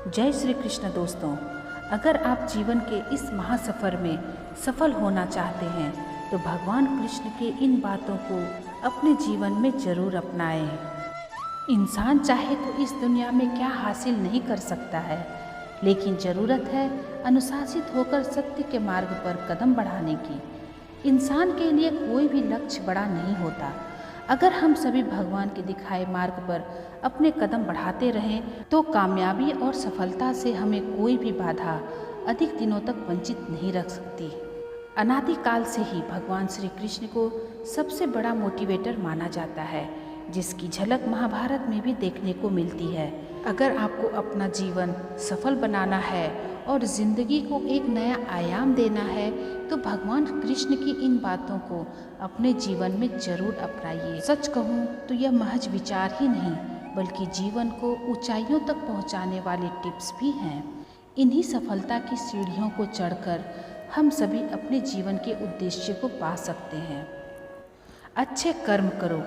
जय श्री कृष्ण दोस्तों। अगर आप जीवन के इस महासफ़र में सफल होना चाहते हैं तो भगवान कृष्ण के इन बातों को अपने जीवन में ज़रूर अपनाएं। इंसान चाहे तो इस दुनिया में क्या हासिल नहीं कर सकता है, लेकिन ज़रूरत है अनुशासित होकर सत्य के मार्ग पर कदम बढ़ाने की। इंसान के लिए कोई भी लक्ष्य बड़ा नहीं होता। अगर हम सभी भगवान के दिखाए मार्ग पर अपने कदम बढ़ाते रहें तो कामयाबी और सफलता से हमें कोई भी बाधा अधिक दिनों तक वंचित नहीं रख सकती। अनादिकाल से ही भगवान श्री कृष्ण को सबसे बड़ा मोटिवेटर माना जाता है, जिसकी झलक महाभारत में भी देखने को मिलती है। अगर आपको अपना जीवन सफल बनाना है और ज़िंदगी को एक नया आयाम देना है तो भगवान कृष्ण की इन बातों को अपने जीवन में ज़रूर अपनाइए। सच कहूँ तो यह महज विचार ही नहीं बल्कि जीवन को ऊंचाइयों तक पहुंचाने वाले टिप्स भी हैं। इन्हीं सफलता की सीढ़ियों को चढ़कर हम सभी अपने जीवन के उद्देश्य को पा सकते हैं। अच्छे कर्म करो,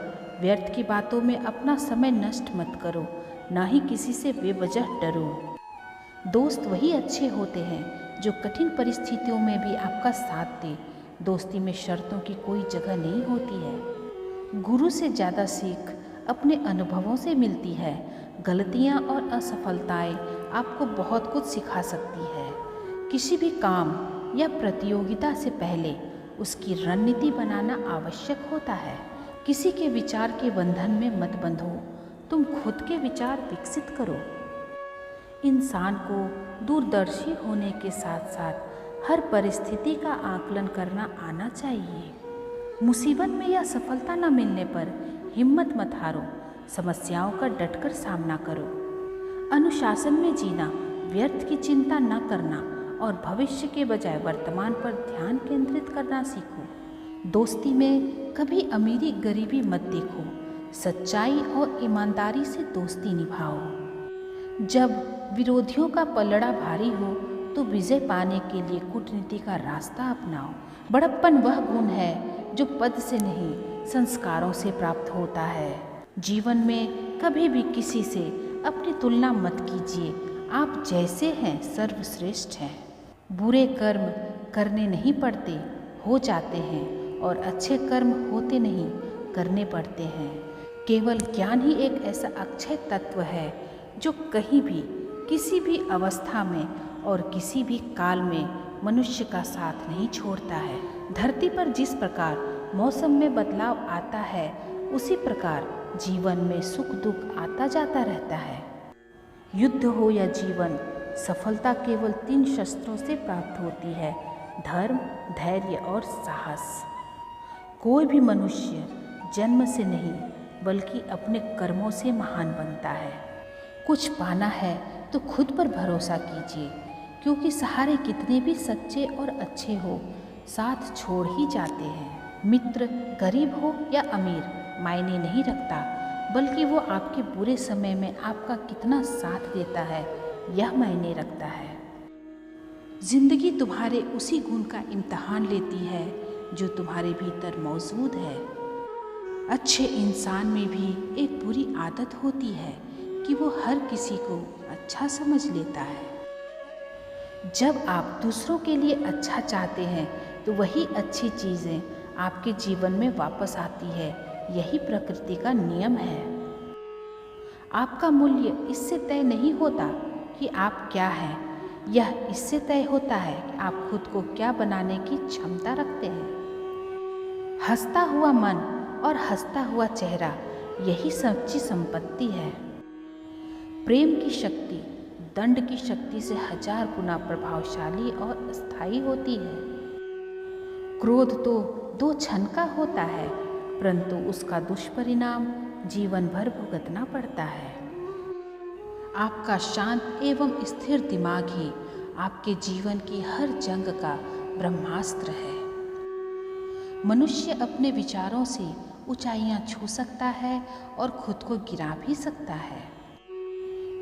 व्यर्थ की बातों में अपना समय नष्ट मत करो, ना ही किसी से बेवजह डरो। दोस्त वही अच्छे होते हैं जो कठिन परिस्थितियों में भी आपका साथ दे। दोस्ती में शर्तों की कोई जगह नहीं होती है। गुरु से ज़्यादा सीख अपने अनुभवों से मिलती है। गलतियाँ और असफलताएं आपको बहुत कुछ सिखा सकती है। किसी भी काम या प्रतियोगिता से पहले उसकी रणनीति बनाना आवश्यक होता है। किसी के विचार के बंधन में मत बंधो, तुम खुद के विचार विकसित करो। इंसान को दूरदर्शी होने के साथ साथ हर परिस्थिति का आकलन करना आना चाहिए। मुसीबत में या सफलता न मिलने पर हिम्मत मत हारो, समस्याओं का डटकर सामना करो। अनुशासन में जीना, व्यर्थ की चिंता न करना और भविष्य के बजाय वर्तमान पर ध्यान केंद्रित करना सीखो। दोस्ती में कभी अमीरी गरीबी मत देखो, सच्चाई और ईमानदारी से दोस्ती निभाओ। जब विरोधियों का पलड़ा भारी हो तो विजय पाने के लिए कूटनीति का रास्ता अपनाओ। बड़प्पन वह गुण है जो पद से नहीं संस्कारों से प्राप्त होता है। जीवन में कभी भी किसी से अपनी तुलना मत कीजिए। आप जैसे हैं सर्वश्रेष्ठ हैं। बुरे कर्म करने नहीं पड़ते, हो जाते हैं, और अच्छे कर्म होते नहीं, करने पड़ते हैं। केवल ज्ञान ही एक ऐसा अक्षय तत्व है जो कहीं भी, किसी भी अवस्था में और किसी भी काल में मनुष्य का साथ नहीं छोड़ता है। धरती पर जिस प्रकार मौसम में बदलाव आता है, उसी प्रकार जीवन में सुख दुख आता जाता रहता है। युद्ध हो या जीवन, सफलता केवल 3 शस्त्रों से प्राप्त होती है: धर्म, धैर्य और साहस। कोई भी मनुष्य जन्म से नहीं बल्कि अपने कर्मों से महान बनता है। कुछ पाना है तो खुद पर भरोसा कीजिए, क्योंकि सहारे कितने भी सच्चे और अच्छे हो, साथ छोड़ ही जाते हैं। मित्र गरीब हो या अमीर मायने नहीं रखता, बल्कि वो आपके बुरे समय में आपका कितना साथ देता है यह मायने रखता है। जिंदगी तुम्हारे उसी गुण का इम्तहान लेती है जो तुम्हारे भीतर मौजूद है। अच्छे इंसान में भी एक बुरी आदत होती है कि वो हर किसी को अच्छा समझ लेता है। जब आप दूसरों के लिए अच्छा चाहते हैं तो वही अच्छी चीज़ें आपके जीवन में वापस आती है। यही प्रकृति का नियम है। आपका मूल्य इससे तय नहीं होता कि आप क्या हैं, यह इससे तय होता है कि आप खुद को क्या बनाने की क्षमता रखते हैं। हंसता हुआ मन और हंसता हुआ चेहरा, यही सच्ची संपत्ति है। प्रेम की शक्ति दंड की शक्ति से 1000 गुना प्रभावशाली और स्थायी होती है। क्रोध तो 2 क्षण का होता है, परंतु उसका दुष्परिणाम जीवन भर भुगतना पड़ता है। आपका शांत एवं स्थिर दिमाग ही आपके जीवन की हर जंग का ब्रह्मास्त्र है। मनुष्य अपने विचारों से ऊंचाइयां छू सकता है और खुद को गिरा भी सकता है।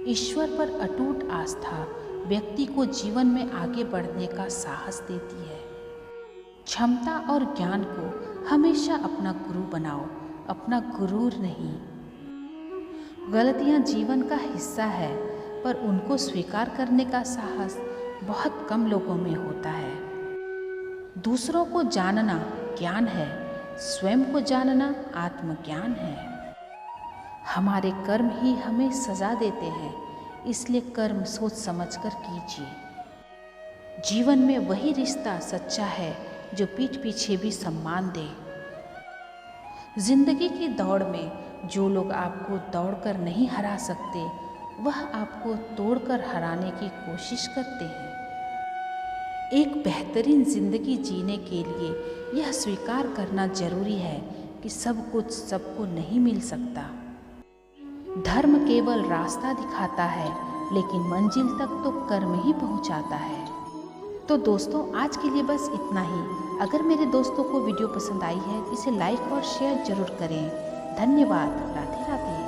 ईश्वर पर अटूट आस्था व्यक्ति को जीवन में आगे बढ़ने का साहस देती है। क्षमता और ज्ञान को हमेशा अपना गुरु बनाओ, अपना गुरूर नहीं। गलतियां जीवन का हिस्सा है, पर उनको स्वीकार करने का साहस बहुत कम लोगों में होता है। दूसरों को जानना ज्ञान है, स्वयं को जानना आत्मज्ञान है। हमारे कर्म ही हमें सजा देते हैं, इसलिए कर्म सोच समझकर कीजिए। जीवन में वही रिश्ता सच्चा है जो पीठ पीछे भी सम्मान दे। जिंदगी की दौड़ में जो लोग आपको दौड़कर नहीं हरा सकते, वह आपको तोड़कर हराने की कोशिश करते हैं। एक बेहतरीन जिंदगी जीने के लिए यह स्वीकार करना जरूरी है कि सब कुछ सबको नहीं मिल सकता। धर्म केवल रास्ता दिखाता है, लेकिन मंजिल तक तो कर्म ही पहुंचाता है। तो दोस्तों, आज के लिए बस इतना ही। अगर मेरे दोस्तों को वीडियो पसंद आई है तो इसे लाइक और शेयर जरूर करें। धन्यवाद। राधे राधे।